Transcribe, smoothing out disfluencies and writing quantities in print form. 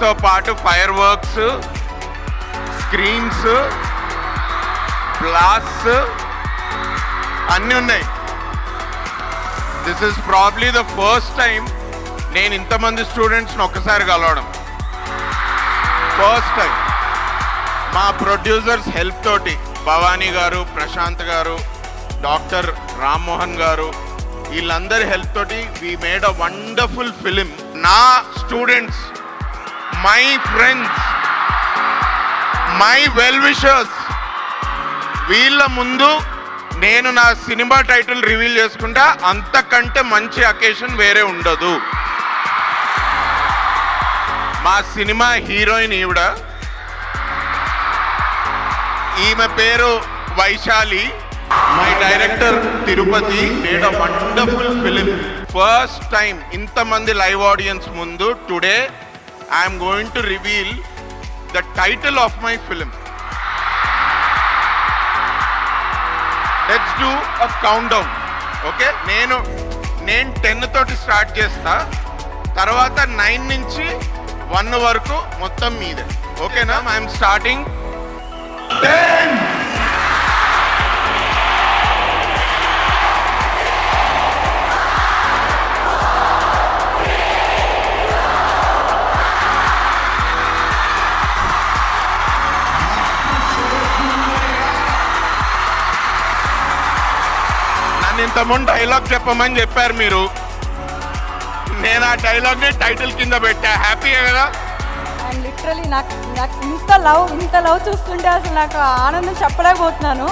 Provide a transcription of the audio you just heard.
తో పాటు fire works, screens, blast అన్నీ ఉన్నాయి. This is probably the first time నేను ఇంతమంది స్టూడెంట్స్ని ఒక్కసారి కలవడం. ఫస్ట్ టైం మా ప్రొడ్యూసర్స్ హెల్ప్ తోటి, భవానీ గారు, ప్రశాంత్ గారు, డాక్టర్ రామ్మోహన్ గారు, వీళ్ళందరి హెల్ప్ తోటి we made a wonderful film. నా students, my friends, my well wishers, వీళ్ళ ముందు నేను నా సినిమా టైటిల్ రివీల్ చేసుకుంటా. అంతకంటే మంచి అకేషన్ వేరే ఉండదు. మా సినిమా హీరోయిన్ ఈవిడ, ఈమె పేరు Vaishali. My director Tirupati made a wonderful film. First time ఇంతమంది లైవ్ ఆడియన్స్ ముందు today I'm going to reveal the title of my film. Let's do a count down. Okay, నేను 10 తోటి స్టార్ట్ చేస్తా, తర్వాత 9 నుంచి 1 వరకు మొత్తం మీదే. ఓకేనా? I'm starting 10. నన్ను ఇంతకుముందు డైలాగ్ చెప్పమని చెప్పారు మీరు. నేను ఆ డైలాగ్ని టైటిల్ కింద పెట్టా. హ్యాపీయే కదా? అండ్ లిటరలీ నాకు ఇంత లవ్ చూస్తుంటే అసలు నాకు ఆనందం చెప్పలేకపోతున్నాను.